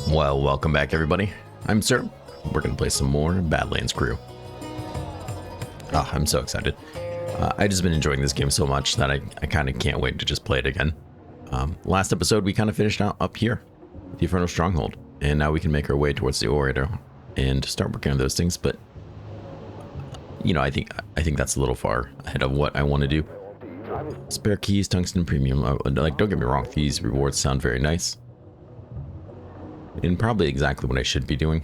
Well, welcome back everybody. I'm Absurdum. We're going to play some more Badlands crew. Oh, I'm so excited. I just been enjoying this game so much that I kind of can't wait to just play it again. Last episode we kind of finished out up here, the Infernal Stronghold, and now we can make our way towards the Orator and start working on those things, but you know, I think that's a little far ahead of what I want to do. Spare keys, tungsten premium, like don't get me wrong, these rewards sound very nice. And probably exactly what I should be doing.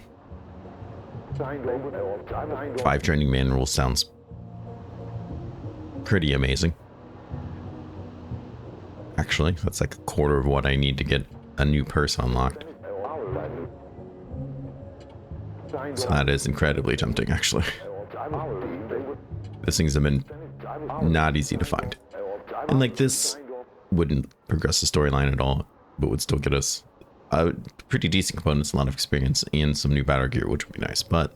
5 training manuals sounds pretty amazing. Actually, that's like a quarter of what I need to get a new purse unlocked. So that is incredibly tempting, actually. These things have been not easy to find. And like this wouldn't progress the storyline at all, but would still get us pretty decent components, a lot of experience, and some new battle gear, which would be nice. But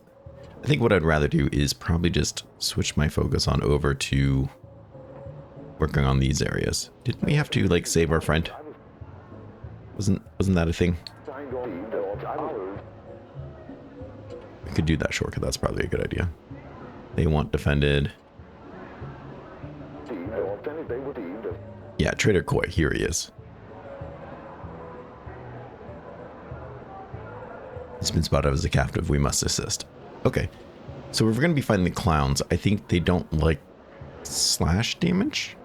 I think what I'd rather do is probably just switch my focus on over to working on these areas. Didn't we have to like save our friend? Wasn't that a thing? We could do that shortcut. That's probably a good idea. They want defended. Yeah, Trader Koi. Here he is. He's been spotted as a captive. We must assist. Okay. So if we're going to be fighting the clowns, I think they don't like slash damage.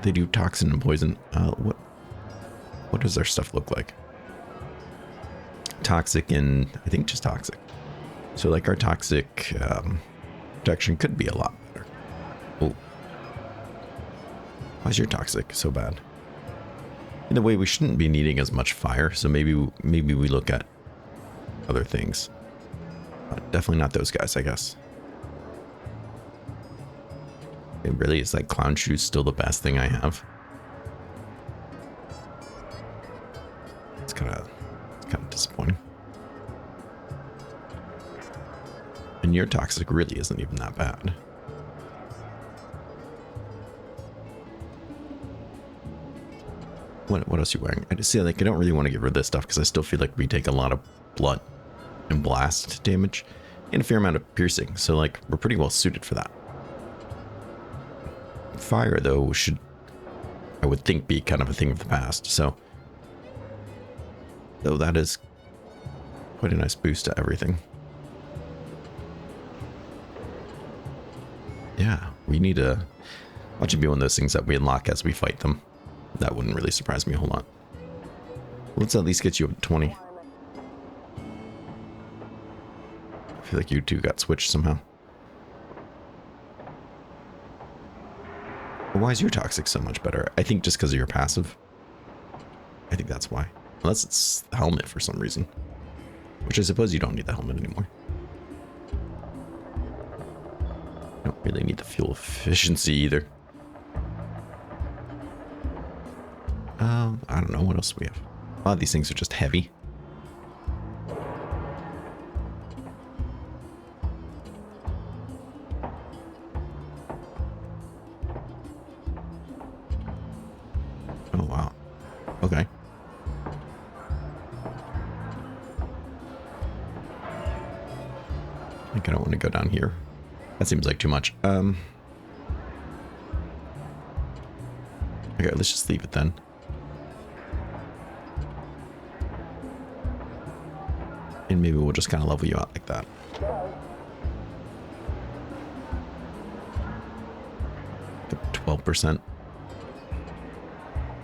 They do toxin and poison. What does their stuff look like? Toxic and I think just toxic. So like our toxic protection could be a lot better. Oh. Why is your toxic so bad? In a way, we shouldn't be needing as much fire, so maybe we look at other things. Definitely not those guys, I guess. It really is like clown shoes still the best thing I have. It's kind of disappointing. And your toxic really isn't even that bad. What else are you wearing? I just see, like, I don't really want to get rid of this stuff because I still feel like we take a lot of blood and blast damage and a fair amount of piercing. So, like, we're pretty well suited for that. Fire, though, should, I would think, be kind of a thing of the past. So, though that is quite a nice boost to everything. Yeah, we need to watch it be one of those things that we unlock as we fight them. That wouldn't really surprise me a whole lot. Let's at least get you up to 20. I feel like you two got switched somehow. Why is your toxic so much better? I think just because of your passive. I think that's why. Unless it's the helmet for some reason. Which I suppose you don't need the helmet anymore. You don't really need the fuel efficiency either. I don't know what else we have. A lot of these things are just heavy. Oh wow. Okay. I think I don't want to go down here. That seems like too much. Okay, let's just leave it then. And maybe we'll just kind of level you out like that. Like 12%.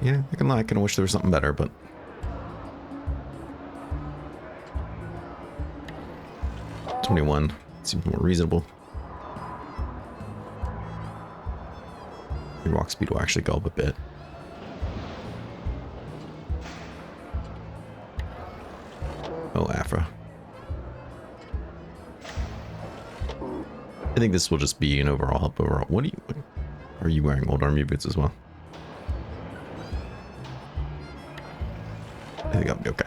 Yeah, I can lie. I kind of wish there was something better, but... $21 seems more reasonable. Your walk speed will actually go up a bit. Oh, Afra. I think this will just be an overall help overall. What are you wearing? Old army boots as well? I think I'll be okay.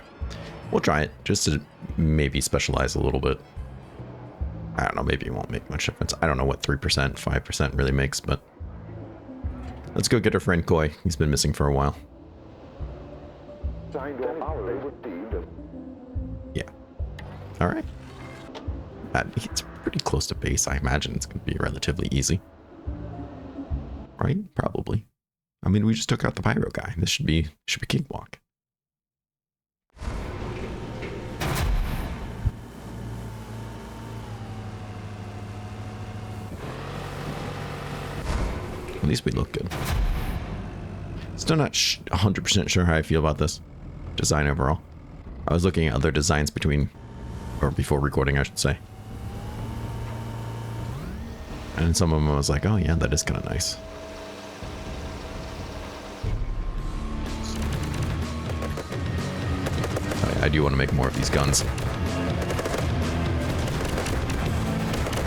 We'll try it just to maybe specialize a little bit. I don't know, maybe it won't make much difference. I don't know what 3%, 5% really makes, but let's go get our friend Koi. He's been missing for a while. Yeah. All right. It's pretty close to base. I imagine it's going to be relatively easy. Right? Probably. I mean, we just took out the pyro guy. This should be cakewalk. At least we look good. Still not 100% sure how I feel about this design overall. I was looking at other designs before recording, I should say. And some of them I was like, oh yeah, that is kind of nice. I do want to make more of these guns.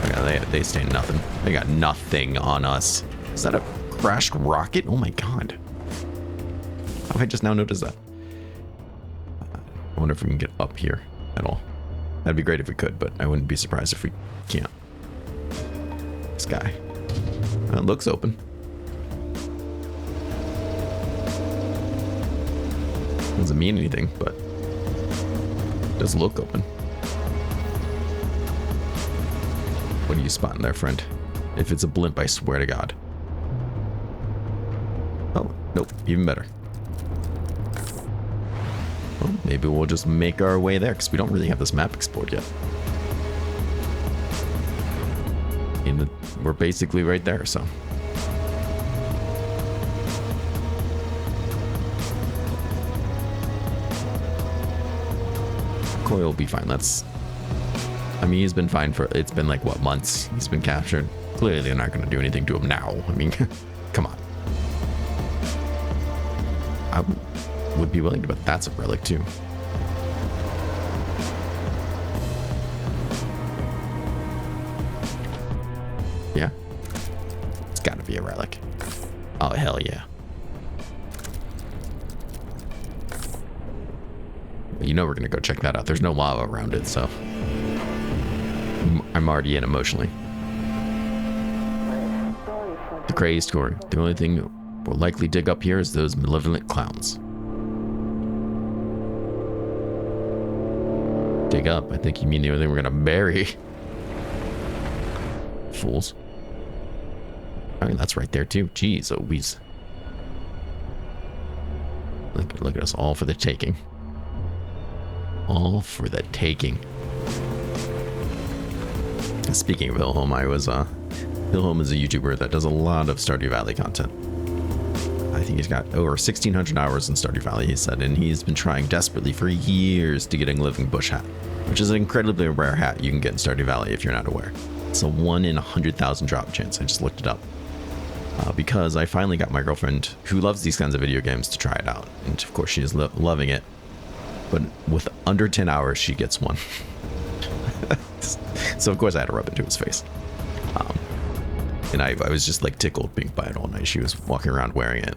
Yeah, they stay nothing. They got nothing on us. Is that a crashed rocket? Oh my god. How have I just now noticed that? I wonder if we can get up here at all. That'd be great if we could, but I wouldn't be surprised if we can't. This guy. It looks open. Doesn't mean anything, but it does look open. What are you spotting there, friend? If it's a blimp, I swear to God. Oh, nope, even better. Well, maybe we'll just make our way there, because we don't really have this map explored yet. We're basically right there, so. Quarry will be fine. I mean, he's been fine it's been like, what, months? He's been captured. Clearly, they're not going to do anything to him now. I mean, come on. I would be willing to bet that's a relic, too. Yeah. It's got to be a relic. Oh, hell yeah. You know we're going to go check that out. There's no lava around it, so I'm already in emotionally. The Krazed Quarry. The only thing we'll likely dig up here is those malevolent clowns. Dig up? I think you mean the only thing we're going to bury. Fools. I mean, that's right there too. Jeez, oh, we's. Look at us, all for the taking. All for the taking. Speaking of Hillhome, Hillhome is a YouTuber that does a lot of Stardew Valley content. I think he's got over 1,600 hours in Stardew Valley, he said, and he's been trying desperately for years to get a living bush hat, which is an incredibly rare hat you can get in Stardew Valley if you're not aware. It's a 1 in 100,000 drop chance. I just looked it up. Because I finally got my girlfriend, who loves these kinds of video games, to try it out. And of course, she is loving it. But with under 10 hours, she gets one. So of course I had to rub it to his face. And I was just like tickled being by it all night. She was walking around wearing it.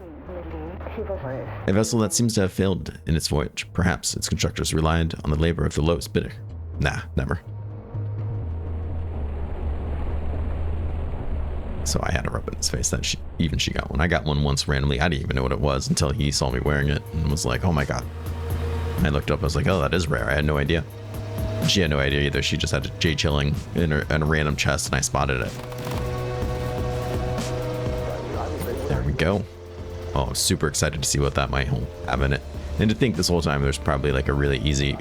A vessel that seems to have failed in its voyage. Perhaps its constructors relied on the labor of the lowest bidder. Nah, never. So I had to rub it in his face that she got one. I got one once randomly. I didn't even know what it was until he saw me wearing it and was like, oh my god. I looked up, I was like, oh, that is rare. I had no idea. She had no idea either. She just had a J chilling in a random chest and I spotted it. There we go. Oh, I'm super excited to see what that might have in it. And to think this whole time there's probably like a really easy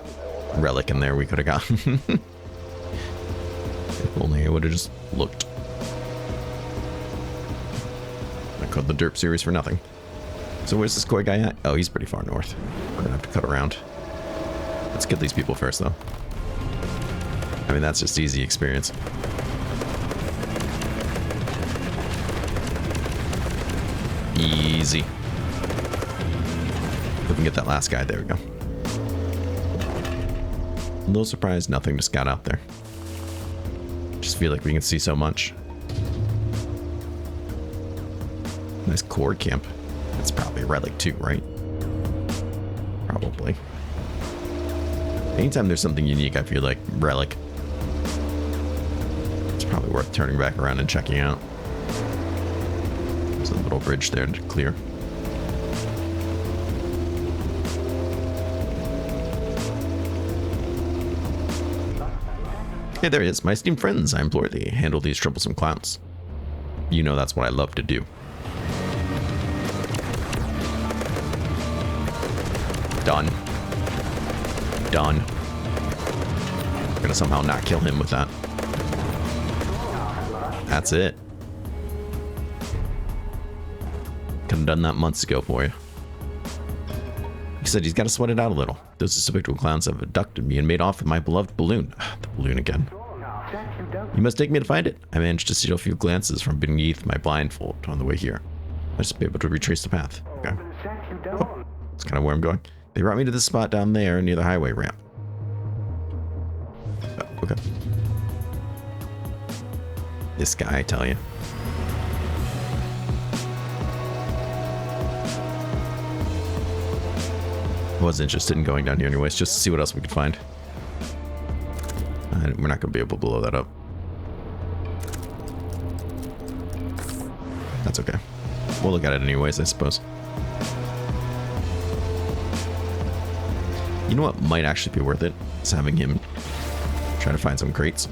relic in there we could have gotten. If only I would have just looked. I called the derp series for nothing. So where's this koi guy at? Oh, he's pretty far north. We're gonna have to cut around. Let's get these people first, though. I mean, that's just easy experience. Easy. We can get that last guy. There we go. A little surprised nothing just got out there. Just feel like we can see so much. Nice core camp. It's probably a relic too, right? Probably. Anytime there's something unique, I feel like relic. It's probably worth turning back around and checking out. There's a little bridge there to clear. Hey, there he is. My esteemed friends, I implore thee, handle these troublesome clowns. You know that's what I love to do. Done. Done. I'm gonna somehow not kill him with that. That's it. Could have done that months ago for you. He said he's got to sweat it out a little. Those despicable clowns have abducted me and made off with my beloved balloon. The balloon again. You must take me to find it. I managed to steal a few glances from beneath my blindfold on the way here. I just be able to retrace the path. Okay. Oh, that's kind of where I'm going. They brought me to this spot down there near the highway ramp. Oh, okay. This guy, I tell you. I was interested in going down here anyways, just to see what else we could find. We're not going to be able to blow that up. That's okay. We'll look at it anyways, I suppose. You know what might actually be worth it? Is having him try to find some crates.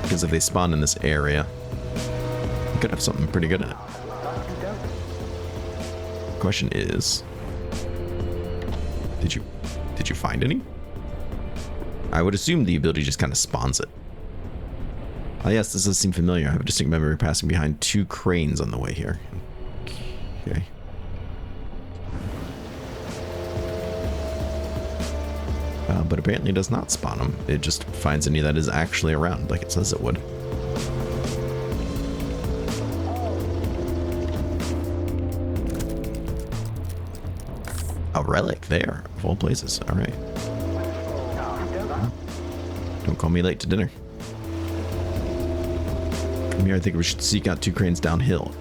Because if they spawn in this area, we could have something pretty good in it. Question is, did you find any? I would assume the ability just kind of spawns it. Oh yes, this does seem familiar. I have a distinct memory of passing behind 2 cranes on the way here. Okay. But apparently it does not spawn them. It just finds any that is actually around, like it says it would. A relic there, of all places. All right. Don't call me late to dinner. From here, I think we should seek out 2 cranes downhill.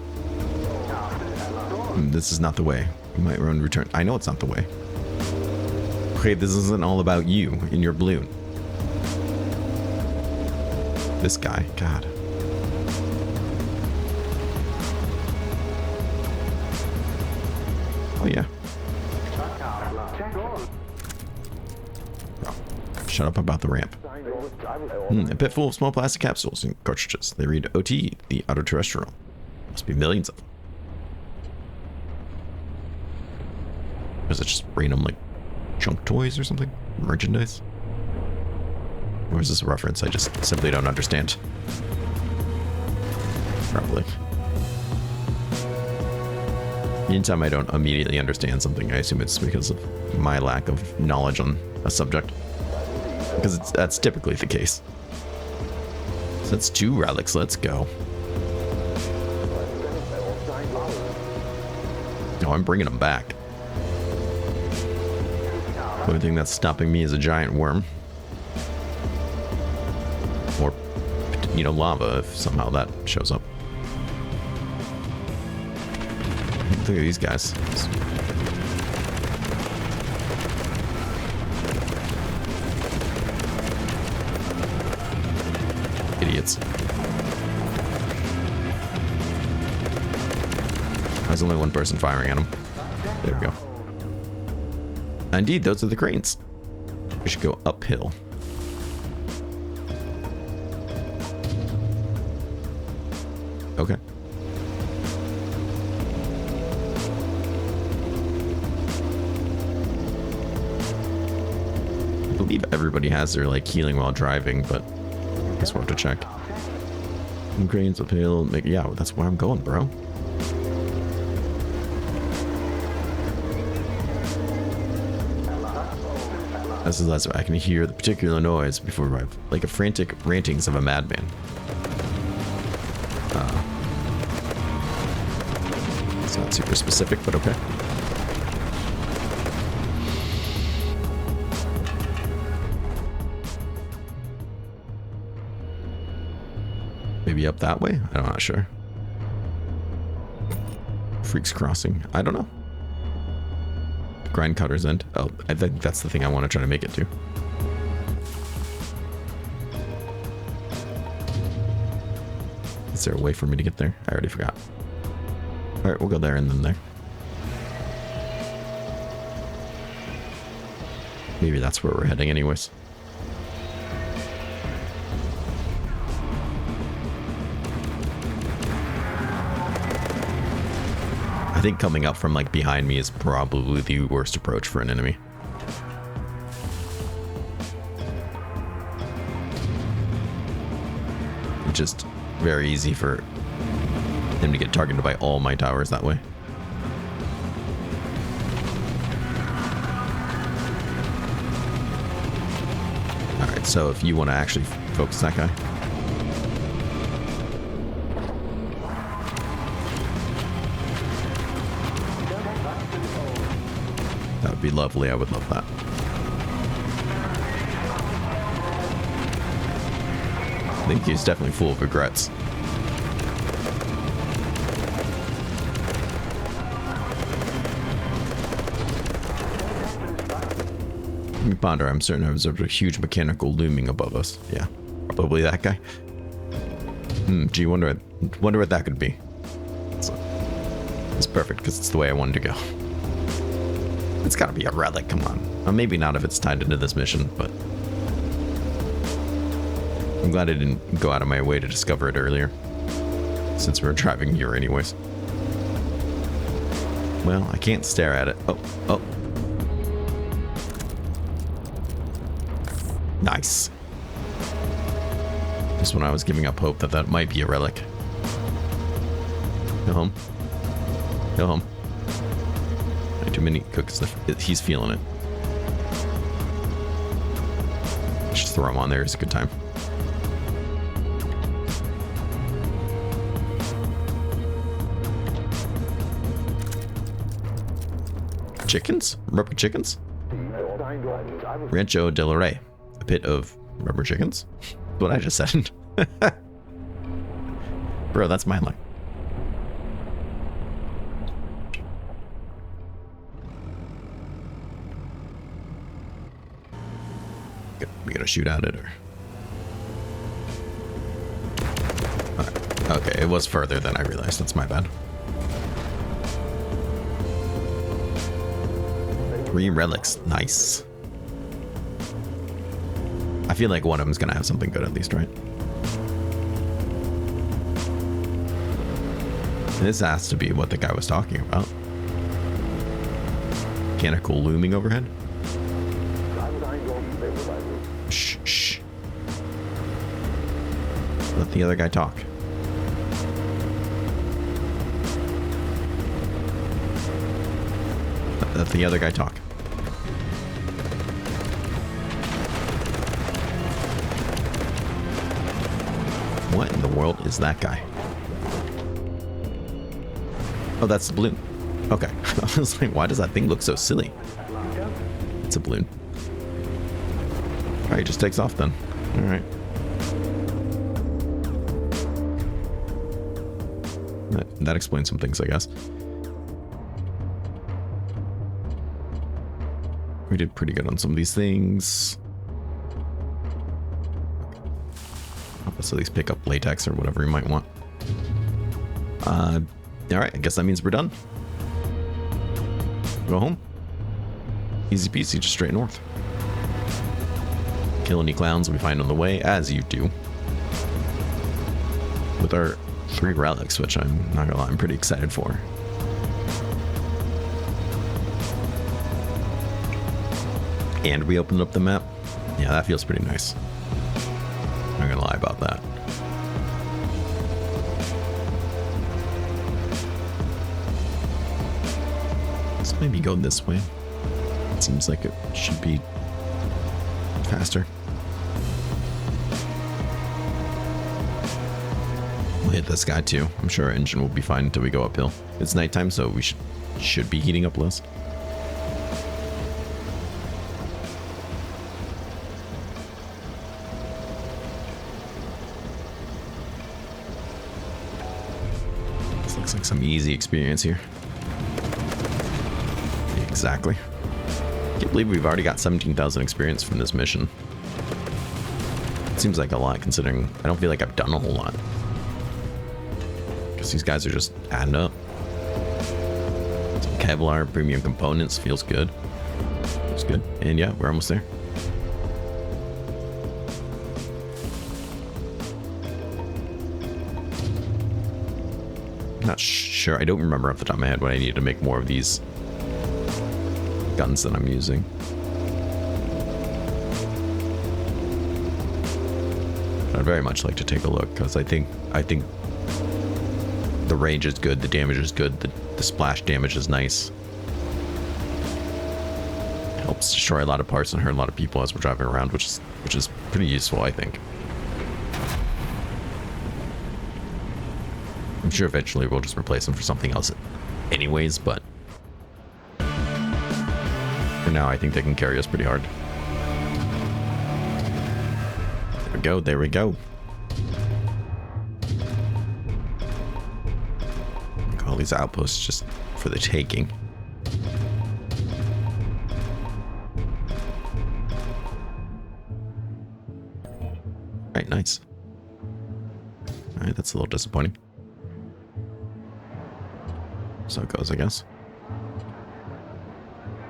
This is not the way. We might run return. I know it's not the way. Okay, this isn't all about you and your balloon. This guy, God. Oh yeah. Shut up about the ramp. A pit full of small plastic capsules and cartridges. They read OT, the auto-terrestrial. Must be millions of them. Is it just random, like, junk toys or something? Merchandise? Or is this a reference I just simply don't understand? Probably. Anytime I don't immediately understand something, I assume it's because of my lack of knowledge on a subject. Because that's typically the case. So that's 2 relics. Let's go. Oh, I'm bringing them back. The only thing that's stopping me is a giant worm. Or, you know, lava if somehow that shows up. Look at these guys. Idiots. There's only one person firing at them. There we go. Indeed, those are the cranes. We should go uphill. Okay. I believe everybody has their, like, healing while driving, but I guess we'll have to check. Some cranes uphill. Yeah, that's where I'm going, bro. This is less. I can hear the particular noise before we arrive, like a frantic rantings of a madman. It's not super specific, but okay. Maybe up that way? I'm not sure. Freaks Crossing. I don't know. Grind Cutter's End. Oh, I think that's the thing I want to try to make it to. Is there a way for me to get there? I already forgot. Alright, we'll go there and then there. Maybe that's where we're heading anyways. I think coming up from like behind me is probably the worst approach for an enemy. It's just very easy for him to get targeted by all my towers that way. Alright, so if you want to actually focus that guy. That would be lovely, I would love that. I think he's definitely full of regrets. Let me ponder. I'm certain I observed a huge mechanical looming above us. Yeah, probably that guy. Gee, wonder what that could be. It's perfect because it's the way I wanted to go. It's gotta be a relic, come on. Well, maybe not if it's tied into this mission, but I'm glad I didn't go out of my way to discover it earlier, since we were driving here anyways. Well, I can't stare at it. Oh. Nice. Just when I was giving up hope that that might be a relic. Go home. Go home. Too many cooks. He's feeling it. Just throw him on there. It's a good time. Chickens? Rubber chickens? Rancho del Rey. A pit of rubber chickens? What I just said. Bro, that's my line. We gotta shoot at it, or... Right. Okay, it was further than I realized. That's my bad. 3 relics. Nice. I feel like one of them's gonna have something good at least, right? This has to be what the guy was talking about. Mechanical looming overhead? Shh. Let the other guy talk. Let the other guy talk. What in the world is that guy? Oh, that's the balloon. Okay. I was like, why does that thing look so silly? It's a balloon. Alright, he just takes off then. Alright. That explains some things, I guess. We did pretty good on some of these things. Help us at least pick up latex or whatever you might want. Alright, I guess that means we're done. Go home. Easy peasy, just straight north. Kill any clowns we find on the way, as you do. With our 3 relics, which I'm not gonna lie, I'm pretty excited for. And we opened up the map. Yeah, that feels pretty nice. I'm not gonna lie about that. Let's maybe go this way. It seems like it should be faster. We'll hit this guy too. I'm sure our engine will be fine until we go uphill. It's nighttime, so we should be heating up less. This looks like some easy experience here. Exactly. Can't believe we've already got 17,000 experience from this mission. It seems like a lot considering I don't feel like I've done a whole lot. Because these guys are just adding up. Some Kevlar premium components feels good. It's good. And yeah, we're almost there. Not sure. I don't remember off the top of my head what I need to make more of these guns that I'm using. I'd very much like to take a look because I think the range is good, the damage is good, the splash damage is nice. Helps destroy a lot of parts and hurt a lot of people as we're driving around, which is pretty useful, I think. I'm sure eventually we'll just replace them for something else anyways, but for now I think they can carry us pretty hard. There we go, there we go. All these outposts just for the taking. Alright, nice. Alright, that's a little disappointing. So it goes, I guess.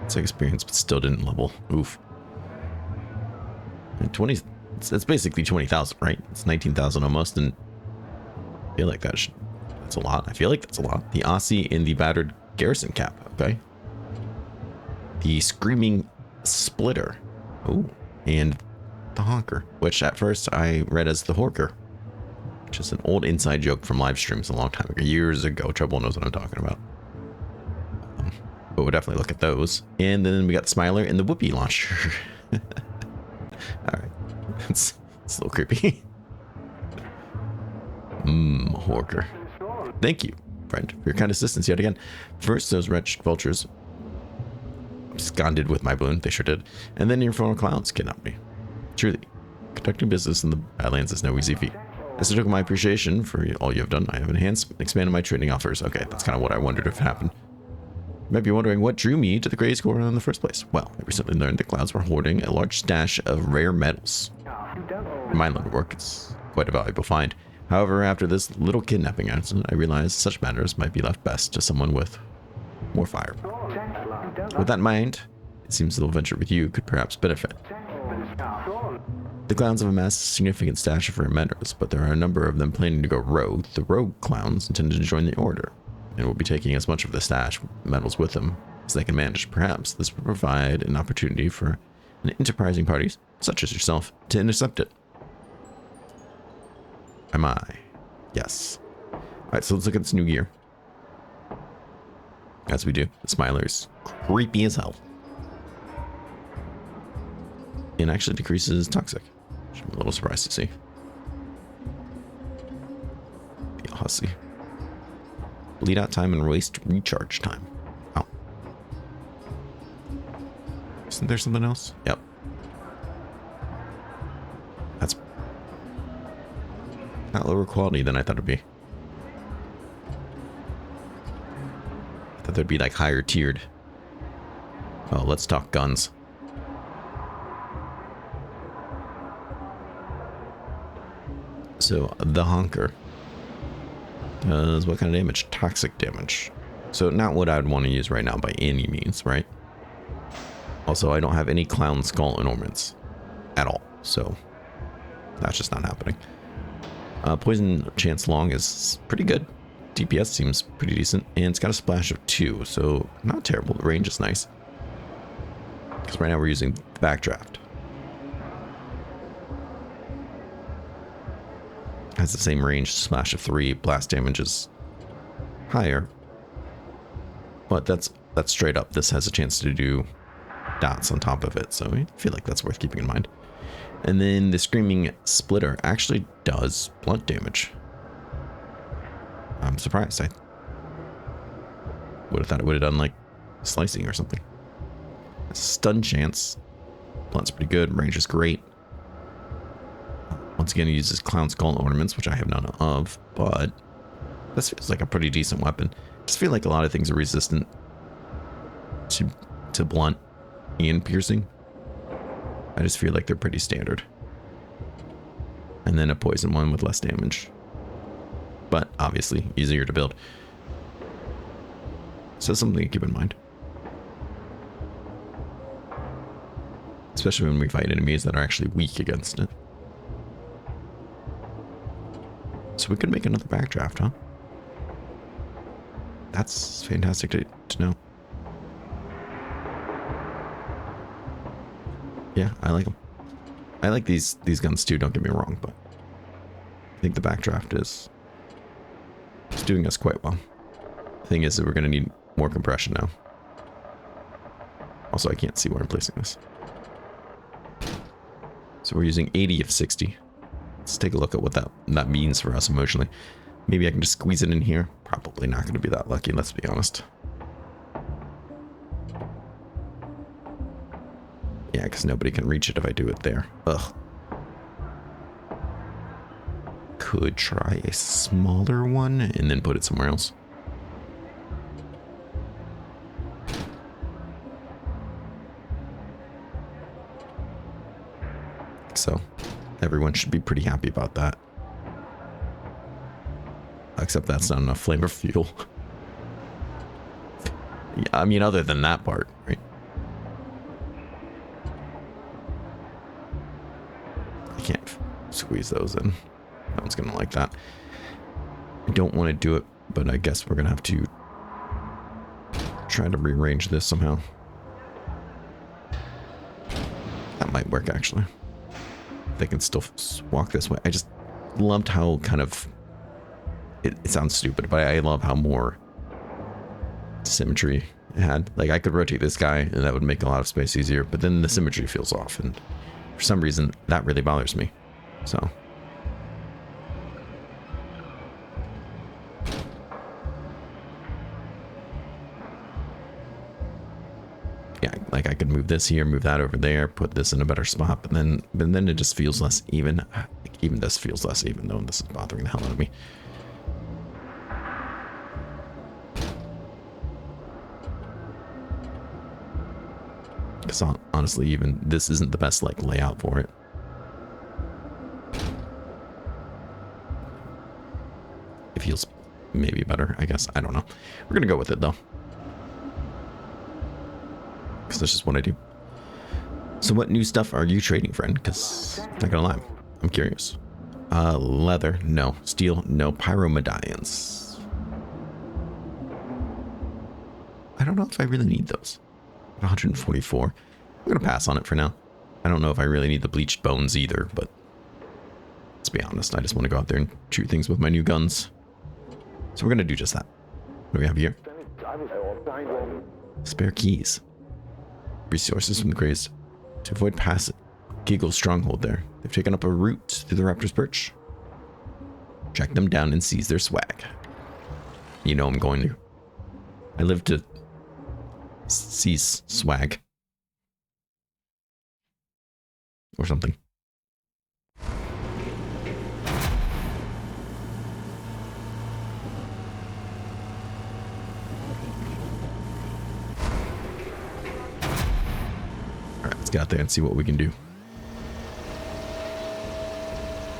It's like experience, but still didn't level. Oof. And 20, it's basically 20,000, right? It's 19,000 almost, and I feel like that's a lot. I feel like that's a lot. The Aussie in the battered garrison cap, okay. The screaming splitter. Oh, and the honker, which at first I read as the horker, which is an old inside joke from live streams a long time ago, years ago. Trouble knows what I'm talking about. But we'll definitely look at those. And then we got the Smiler and the Whoopee launcher. Alright. It's a little creepy. Horker. Thank you, friend, for your kind assistance yet again. First, those wretched vultures absconded with my balloon. They sure did. And then your infernal clowns kidnapped me. Truly, conducting business in the Badlands is no easy feat. As a token of my appreciation for all you have done, I have enhanced and expanded my trading offers. Okay, that's kind of what I wondered if it happened. You might be wondering what drew me to the Krazed Quarry in the first place. Well, I recently learned the clouds were hoarding a large stash of rare metals. In my line of work, it's quite a valuable find. However, after this little kidnapping accident, I realized such matters might be left best to someone with more fire. With that in mind, it seems the little venture with you could perhaps benefit. The clowns have amassed a significant stash of rare metals, but there are a number of them planning to go rogue. The rogue clowns intended to join the order, and will be taking as much of the stash metals with them as they can manage. Perhaps this will provide an opportunity for an enterprising parties, such as yourself, to intercept it. Am I? Yes. Alright, so let's look at this new gear. As we do, the Smiler's creepy as hell. And actually decreases toxic, which I'm a little surprised to see. The Aussie. Bleed out time and waste recharge time. Oh. Isn't there something else? Yep. That's not lower quality than I thought it'd be. I thought there'd be like higher tiered. Oh, let's talk guns. So the honker does what kind of damage? Toxic damage. So not what I'd want to use right now by any means, right? Also, I don't have any clown skull ornaments at all, so that's just not happening. Poison chance long is pretty good. DPS seems pretty decent, and it's got a splash of 2, so not terrible. The range is nice. Because right now we're using the backdraft. Has the same range, splash of 3, blast damage is higher. But that's straight up. This has a chance to do dots on top of it, so I feel like that's worth keeping in mind. And then the Screaming Splitter actually does blunt damage. I'm surprised. I would have thought it would have done like slicing or something. Stun chance. Blunt's pretty good. Range is great. Once again, it uses clown skull ornaments, which I have none of, but this feels like a pretty decent weapon. Just feel like a lot of things are resistant to blunt and piercing. I just feel like they're pretty standard. And then a poison one with less damage, but obviously easier to build. So something to keep in mind. especially when we fight enemies that are actually weak against it. So we could make another backdraft, huh? That's fantastic to know. Yeah, I like them. I like these guns too, don't get me wrong, but I think the backdraft is doing us quite well. The thing is that we're going to need more compression now. Also, I can't see where I'm placing this. So we're using 80 of 60. Let's take a look at what that means for us emotionally. Maybe I can just squeeze it in here. Probably not going to be that lucky, let's be honest. Yeah, because nobody can reach it if I do it there. Ugh. Could try a smaller one and then put it somewhere else. So, everyone should be pretty happy about that. Except that's not enough flavor fuel. Yeah, I mean, other than that part, right? I can't squeeze those in. No one's gonna like that. I don't want to do it, but I guess we're gonna have to try to rearrange this somehow. That might work, actually. They can still walk this way. I just loved how kind of... It sounds stupid, but I love how more symmetry it had. Like, I could rotate this guy, and that would make a lot of space easier, but then the symmetry feels off, and for some reason, that really bothers me. So... yeah, like I could move this here, move that over there, put this in a better spot, but then it just feels less even. Like, even this feels less even, though, and this is bothering the hell out of me. Because honestly, even this isn't the best like layout for it. It feels maybe better, I guess. I don't know. We're gonna go with it though. Because that's just what I do. So what new stuff are you trading, friend? Because, not gonna lie, I'm curious. Leather, no. Steel, no. Pyro medallions. I don't know if I really need those. 144. I'm gonna pass on it for now. I don't know if I really need the bleached bones either, but let's be honest, I just want to go out there and shoot things with my new guns. So we're gonna do just that. What do we have here? Spare keys. Resources from the Krazed. To avoid past Giggle's stronghold there. They've taken up a route through the Raptor's Perch. Track them down and seize their swag. You know I'm going to. I live to seize swag. Or something. Let's get out there and see what we can do.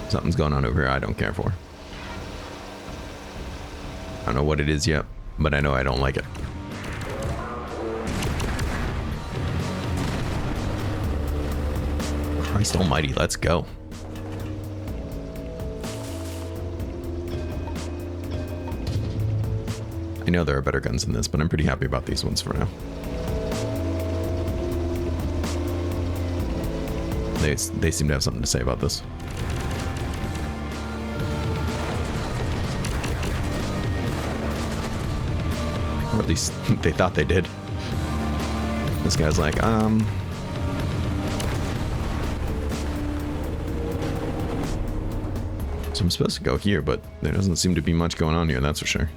Something's going on over here I don't care for. I don't know what it is yet, but I know I don't like it. Christ almighty, let's go. I know there are better guns than this, but I'm pretty happy about these ones for now. They seem to have something to say about this. Or at least they thought they did. This guy's like, So I'm supposed to go here, but there doesn't seem to be much going on here, that's for sure.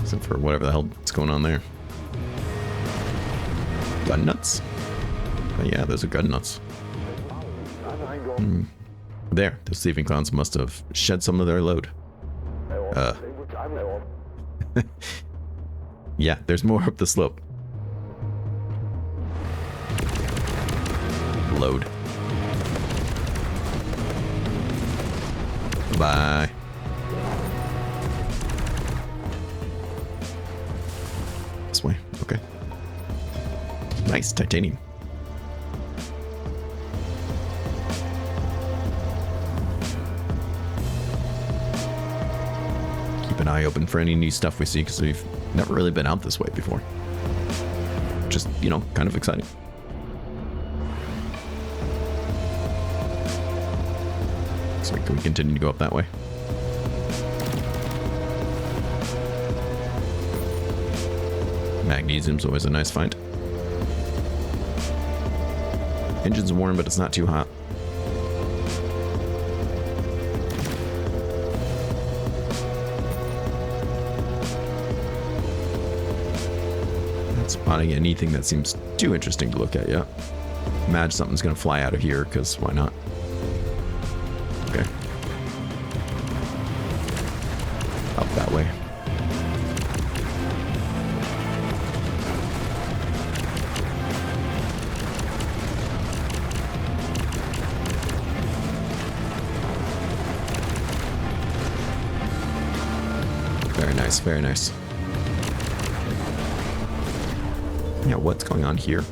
Except for whatever the hell's going on there. Gun nuts? Oh, yeah, those are gun nuts. There, those thieving clowns must have shed some of their load. Yeah, there's more up the slope. Load. Bye. This way, okay. Nice, titanium. an eye open for any new stuff we see, because we've never really been out this way before. Just, you know, kind of exciting. So can we continue to go up that way? Magnesium's always a nice find. Engine's warm, but it's not too hot. Not spotting anything that seems too interesting to look at yet. Imagine something's gonna fly out of here, because why not? Okay. Up that way. Very nice, very nice. Yeah, what's going on here?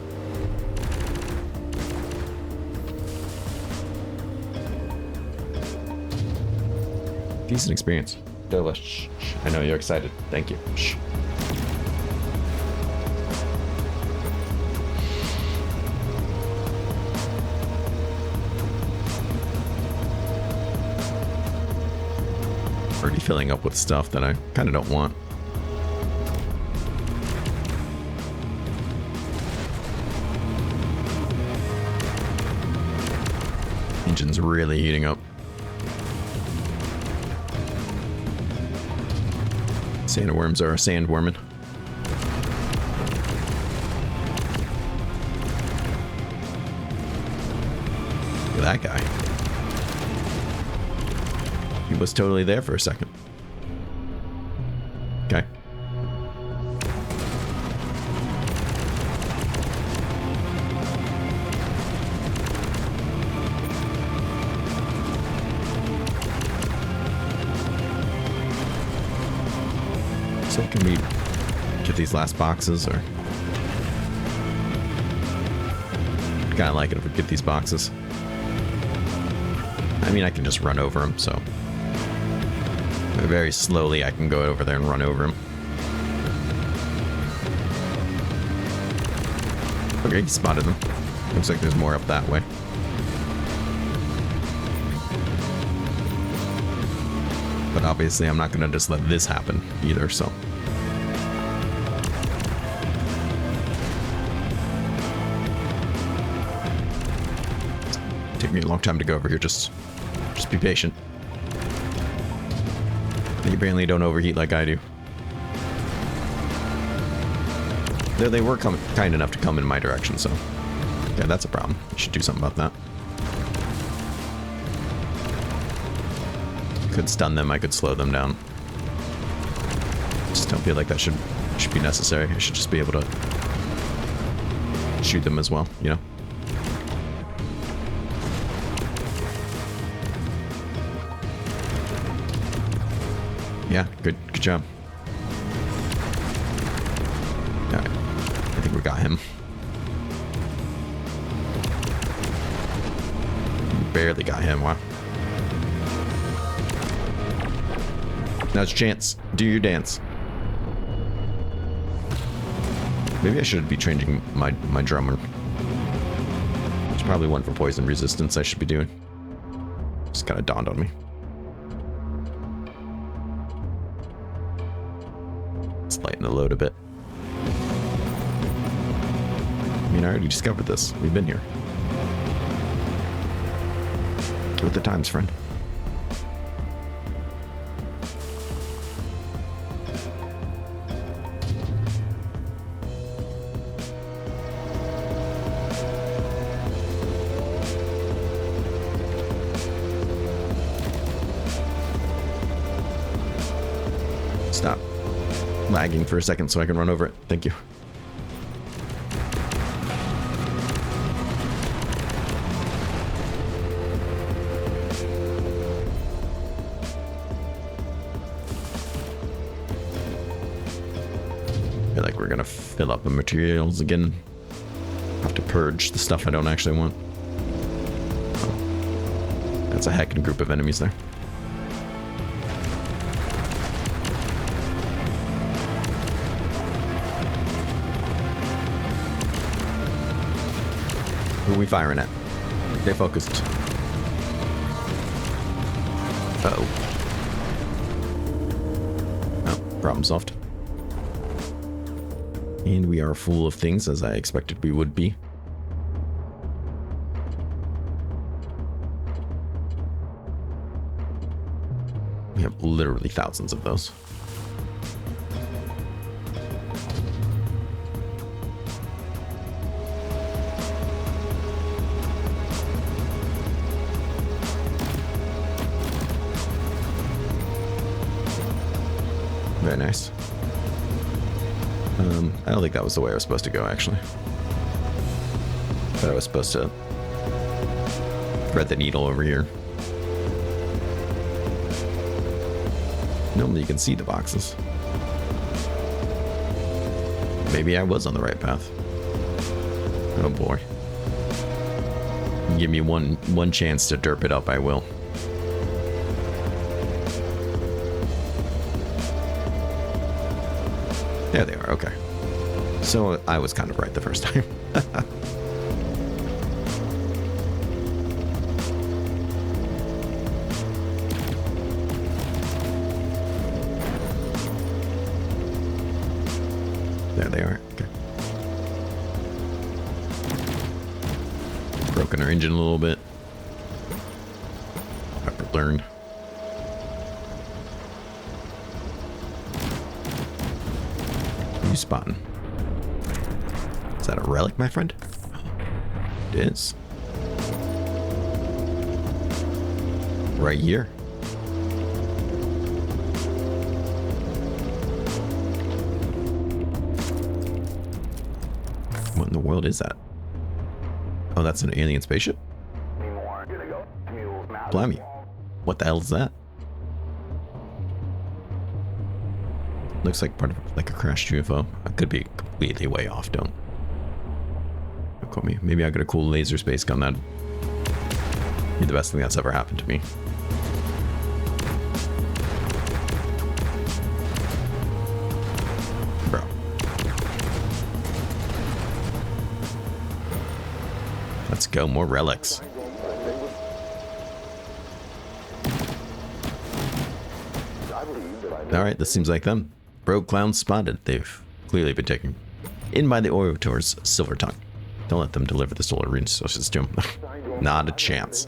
Decent experience. Delish. I know you're excited. Thank you. Shh. Already filling up with stuff that I kind of don't want. Engine's really heating up. Sandworms are sandworming. Look at that guy. He was totally there for a second. Okay. So can we get these last boxes, or kind of like it if we get these boxes? I mean, I can just run over them, so very slowly I can go over there and run over him. Okay, he spotted them. Looks like there's more up that way. But obviously I'm not going to just let this happen either, so. Take me a long time to go over here, just be patient. You apparently don't overheat like I do. Though they were kind enough to come in my direction, so. Yeah, that's a problem. I should do something about that. Could stun them, I could slow them down. Just don't feel like that should be necessary. I should just be able to shoot them as well, you know? Yeah, good job. Alright, I think we got him. Barely got him, wow. Now's your chance. Do your dance. Maybe I should be changing my drummer. There's probably one for poison resistance I should be doing. Just kind of dawned on me. Let's lighten the load a bit. I mean, I already discovered this. We've been here. Get with the times, friend. Stop lagging for a second so I can run over it. Thank you. I feel like we're gonna fill up the materials again. Have to purge the stuff I don't actually want. Oh, that's a heckin' group of enemies there. are we firing at? Stay focused. Uh-oh. Oh, problem solved. And we are full of things, as I expected we would be. We have literally thousands of those. Very nice. I don't think that was the way I was supposed to go, actually. I thought I was supposed to thread the needle over here. Normally you can see the boxes. Maybe I was on the right path. Oh boy. Give me one chance to derp it up, I will. There they are, okay. So I was kind of right the first time. There they are, okay. Broken our engine a little bit. I've learned. Spotting. Is that a relic, my friend? It is. Right here. What in the world is that? Oh, that's an alien spaceship? Blimey. What the hell is that? Looks like part of like a crashed UFO. I could be completely way off. Don't quote me. Maybe I got a cool laser space gun. That'd be the best thing that's ever happened to me. Bro. Let's go. More relics. Alright, this seems like them. Rogue clowns spotted. They've clearly been taken in by the Orator's silver tongue. Don't let them deliver the solar resources to him. Not a chance.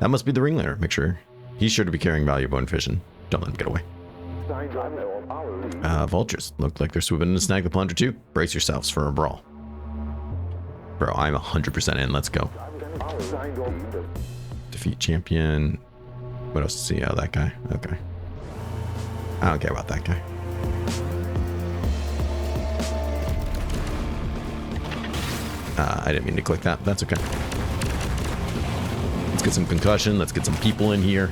That must be the ringleader. Make sure. He's sure to be carrying valuable information. Don't let him get away. Vultures. Look like they're swooping in to snag the plunder too. Brace yourselves for a brawl. Bro, I'm 100% in. Let's go. Defeat champion. What else to see? Oh, that guy. Okay. I don't care about that guy. I didn't mean to click that. That's okay. Let's get some concussion. Let's get some people in here.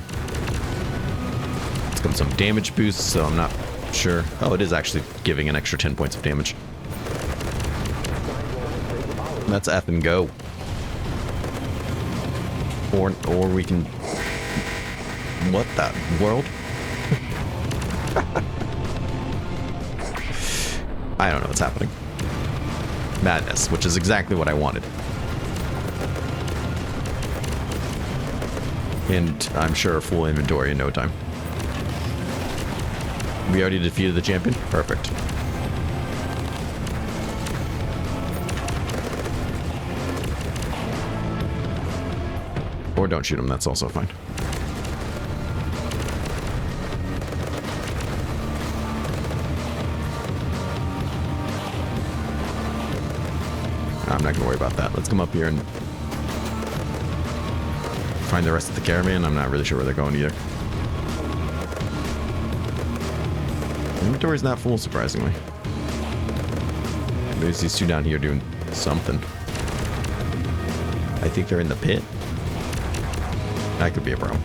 Let's get some damage boosts, so I'm not sure. Oh, it is actually giving an extra 10 points of damage. Let's F and go. Or we can... What that world? I don't know what's happening. Madness, which is exactly what I wanted. And I'm sure a full inventory in no time. We already defeated the champion? Perfect. Or don't shoot him, that's also fine. I'm not gonna worry about that. Let's come up here and find the rest of the caravan. I'm not really sure where they're going either. Inventory's not full, surprisingly. There's these two down here doing something. I think they're in the pit. That could be a problem.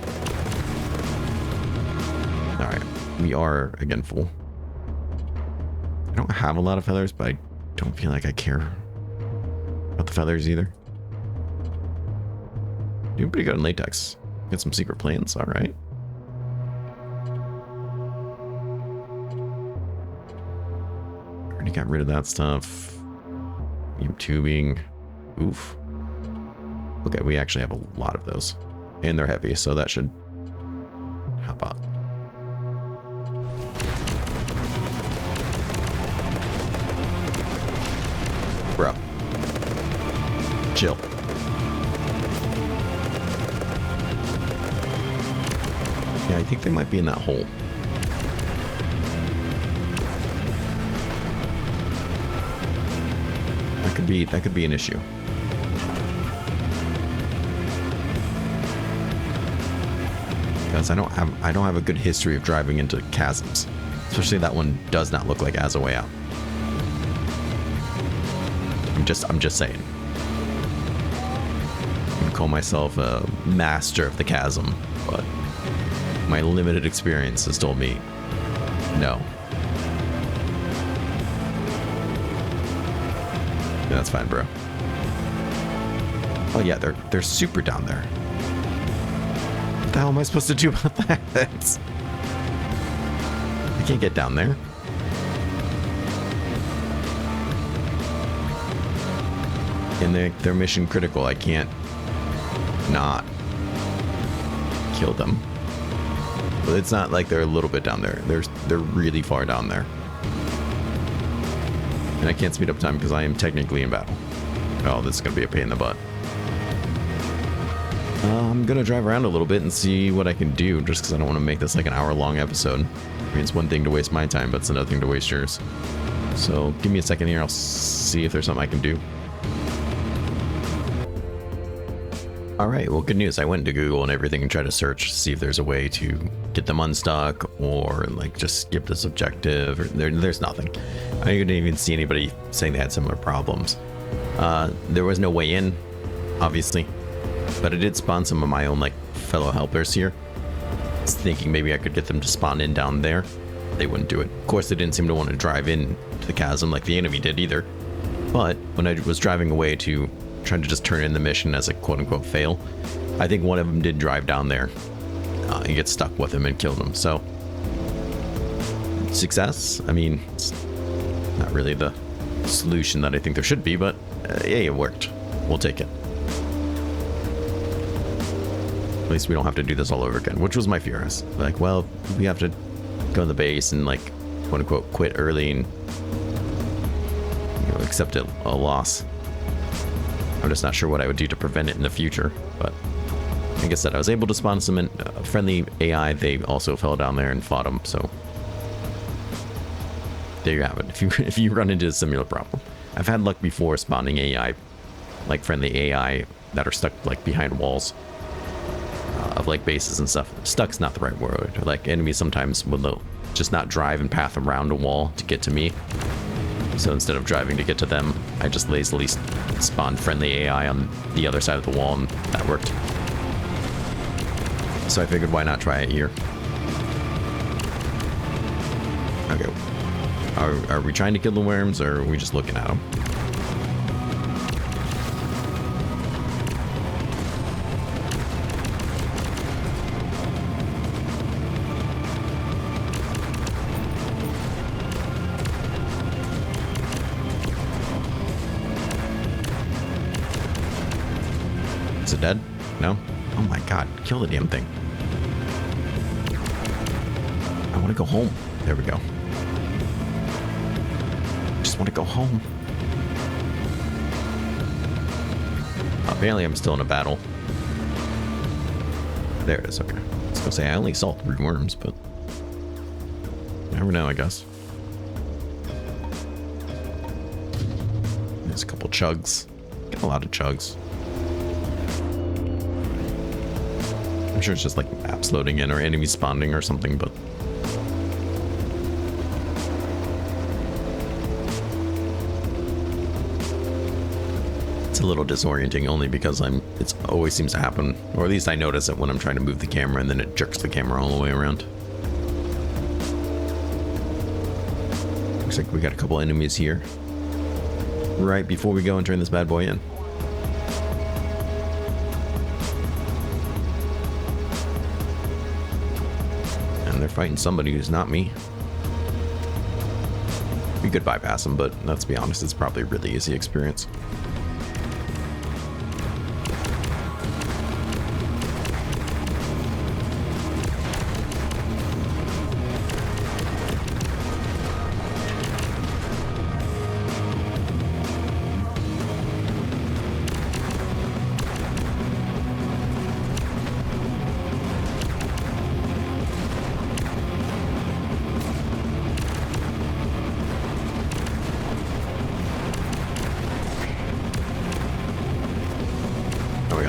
Alright, we are again full. I don't have a lot of feathers, but I don't feel like I care about the feathers either. Doing pretty good in latex. Get some secret plans, alright. Already got rid of that stuff. Tubing. Oof. Okay, we actually have a lot of those. And they're heavy, so that should help out. Bro. Chill. Yeah, I think they might be in that hole. That could be an issue. Because I don't have a good history of driving into chasms. Especially that one does not look like as a way out. I'm just saying. I would call myself a master of the chasm, but my limited experience has told me no. Yeah, that's fine, bro. Oh yeah, they're super down there. What the hell am I supposed to do about that? I can't get down there. And they're mission critical. I can't not kill them. But it's not like they're a little bit down there. They're really far down there. And I can't speed up time because I am technically in battle. Oh, this is going to be a pain in the butt. I'm going to drive around a little bit and see what I can do, just because I don't want to make this like an hour-long episode. I mean, it's one thing to waste my time, but it's another thing to waste yours. So give me a second here. I'll see if there's something I can do. Alright, well, good news. I went to Google and everything and tried to search, see if there's a way to get them unstuck or like just skip this objective. Or there's nothing. I didn't even see anybody saying they had similar problems. There was no way in, obviously, but I did spawn some of my own like fellow helpers here. I was thinking maybe I could get them to spawn in down there. They wouldn't do it. Of course, they didn't seem to want to drive in to the chasm like the enemy did either. But when I was driving away to trying to just turn in the mission as a quote-unquote fail, I think one of them did drive down there and get stuck with him and killed him. So success. I mean, it's not really the solution that I think there should be, but yeah, it worked. We'll take it. At least we don't have to do this all over again, which was my fear. I was like, well, we have to go to the base and like quote-unquote quit early and accept a loss. I'm just not sure what I would do to prevent it in the future, but like I said, I was able to spawn some friendly AI. They also fell down there and fought them, so there you have it. If you run into a similar problem, I've had luck before spawning AI, like friendly AI that are stuck like behind walls of like bases and stuff. Stuck's not the right word. Like enemies sometimes will just not drive and path around a wall to get to me. So instead of driving to get to them, I just lazily spawned friendly AI on the other side of the wall, and that worked. So I figured, why not try it here? Okay. Are we trying to kill the worms, or are we just looking at them? Is it dead? No? Oh my god, kill the damn thing. I want to go home. There we go. Just want to go home. Apparently I'm still in a battle. There it is, okay. I was gonna say, I only saw 3 worms, but you never know, I guess. There's a couple chugs. Get a lot of chugs. I'm sure it's just like maps loading in or enemies spawning or something, but it's a little disorienting only because it always seems to happen, or at least I notice it when I'm trying to move the camera and then it jerks the camera all the way around. Looks like we got a couple enemies here right before we go and turn this bad boy in. They're fighting somebody who's not me. We could bypass them, but let's be honest, it's probably a really easy experience.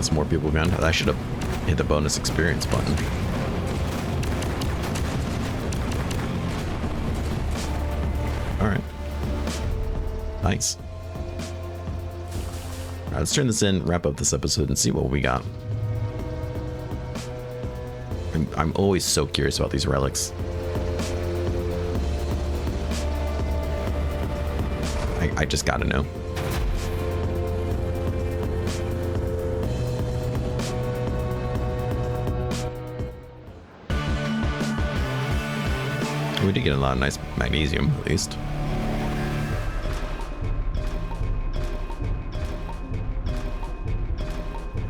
got some more people behind. I should have hit the bonus experience button. Alright. Nice. Alright, let's turn this in, wrap up this episode, and see what we got. I'm always so curious about these relics. I just gotta know. We did get a lot of nice magnesium, at least.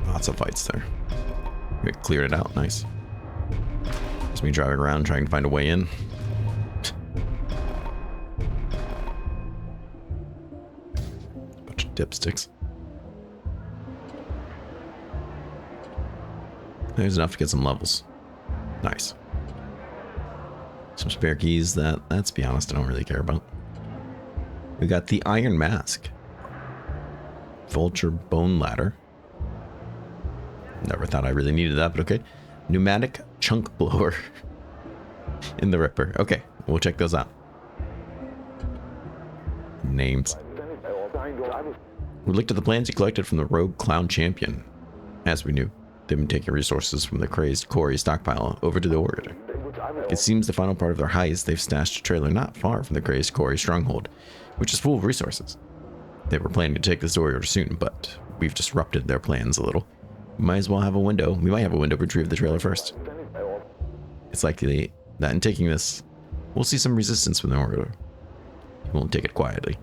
Lots of fights there. We cleared it out, nice. Just me driving around trying to find a way in. Bunch of dipsticks. There's enough to get some levels. Nice. Some spare keys that, let's be honest, I don't really care about. We got the Iron Mask. Vulture Bone Ladder. Never thought I really needed that, but okay. Pneumatic Chunk Blower. In the Ripper. Okay, we'll check those out. Names. We looked at the plans you collected from the Rogue Clown Champion. As we knew, they've been taking resources from the Krazed Quarry stockpile over to the Orator. It seems the final part of their heist, they've stashed a trailer not far from the Krazed Quarry stronghold, which is full of resources. They were planning to take this Orator soon, but we've disrupted their plans a little. We might have a window to retrieve the trailer first. It's likely that in taking this, we'll see some resistance from the Orator. We won't take it quietly.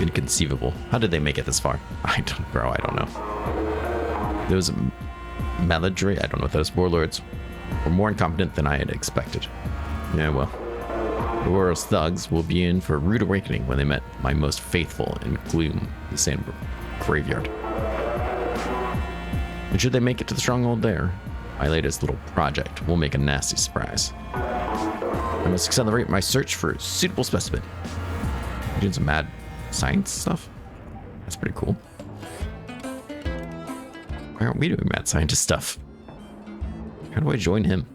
Inconceivable. How did they make it this far? I don't know. Those Maladry, I don't know what those warlords were more incompetent than I had expected. Yeah, well. The Royal's thugs will be in for a rude awakening when they met my most faithful in Gloom, the sandworm graveyard. And should they make it to the stronghold there, my latest little project will make a nasty surprise. I must accelerate my search for a suitable specimen. You're doing some mad science stuff? That's pretty cool. Why aren't we doing mad scientist stuff? How do I join him?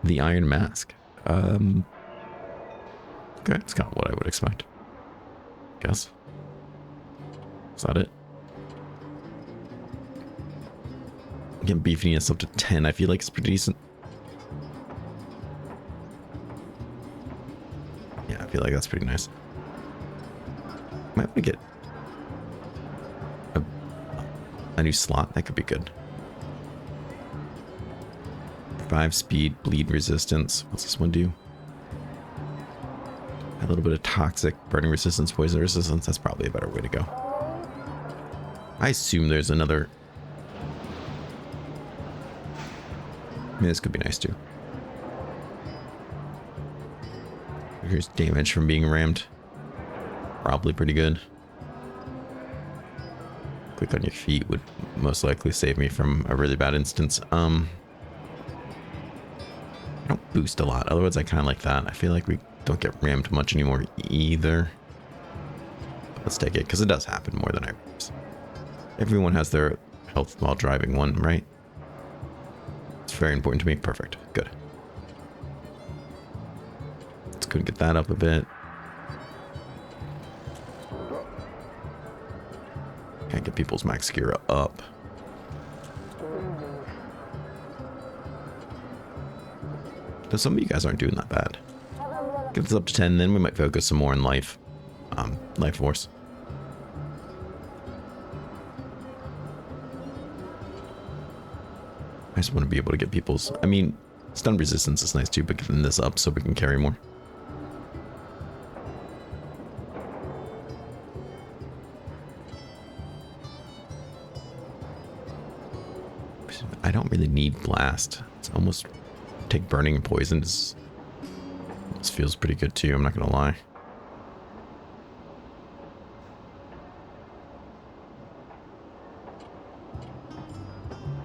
The Iron Mask. Okay, that's kind of what I would expect. Guess. Is that it? Getting beefiness up to 10. I feel like it's pretty decent. Yeah, I feel like that's pretty nice. Might want to get a new slot. That could be good. 5 speed, bleed resistance. What's this one do? A little bit of toxic, burning resistance, poison resistance. That's probably a better way to go. I assume there's another. I mean, this could be nice too. Here's damage from being rammed. Probably pretty good. Click on your feet would most likely save me from a really bad instance. I don't boost a lot. Otherwise, I kind of like that. I feel like we don't get rammed much anymore either. But let's take it because it does happen more than I realize. Everyone has their health while driving one, right? It's very important to me. Perfect. Good. Let's go and get that up a bit. Can't get people's max gear up. Though some of you guys aren't doing that bad. Get this up to 10, then we might focus some more on life force. I just want to be able to get people's. I mean, stun resistance is nice too, but getting this up so we can carry more. I don't really need blast. It's almost take burning and poison. This feels pretty good too, I'm not gonna lie.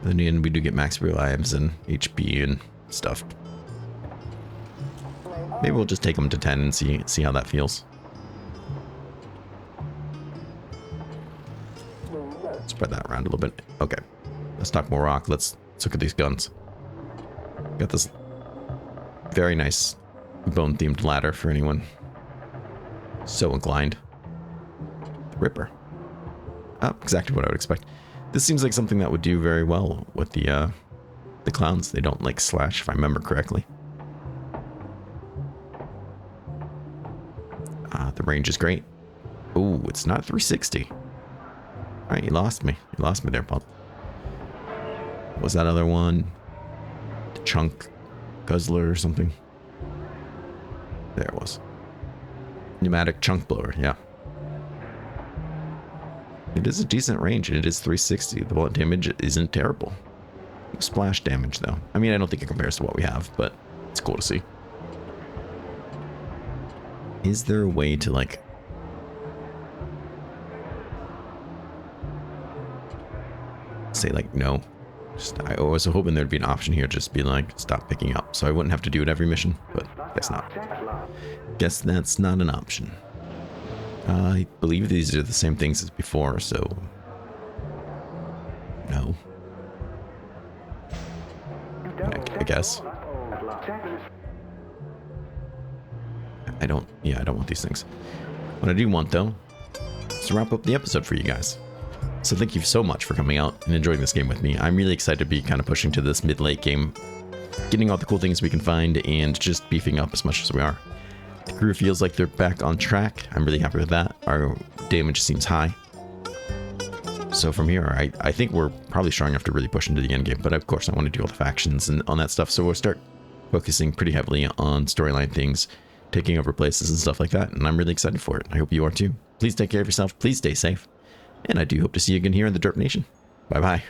Then again, we do get max lives and HP and stuff. Maybe we'll just take them to 10 and see how that feels. Spread that around a little bit. Okay, let's talk more rock. Let's look at these guns. Got this very nice bone-themed ladder for anyone so inclined. The Ripper. Oh, exactly what I would expect. This seems like something that would do very well with the clowns. They don't like slash, if I remember correctly. The range is great. Ooh, it's not 360. Alright, you lost me. You lost me there, Paul. What was that other one? Chunk Guzzler or something? There it was. Pneumatic chunk blower, yeah. It is a decent range, and it is 360. The bullet damage isn't terrible. No splash damage, though. I mean, I don't think it compares to what we have, but it's cool to see. Is there a way to, like... say, like, no? Just, I was hoping there'd be an option here, just be like, stop picking up. So I wouldn't have to do it every mission, but guess not. Guess that's not an option. I believe these are the same things as before, so... no. I guess. I don't want these things. What I do want, though, is to wrap up the episode for you guys. So thank you so much for coming out and enjoying this game with me. I'm really excited to be kind of pushing to this mid-late game, getting all the cool things we can find, and just beefing up as much as we are. The crew feels like they're back on track. I'm really happy with that. Our damage seems high. So from here, I think we're probably strong enough to really push into the end game, but of course I want to do all the factions and on that stuff, so we'll start focusing pretty heavily on storyline things, taking over places and stuff like that, and I'm really excited for it. I hope you are too. Please take care of yourself, please stay safe, and I do hope to see you again here in the Derp Nation. Bye bye.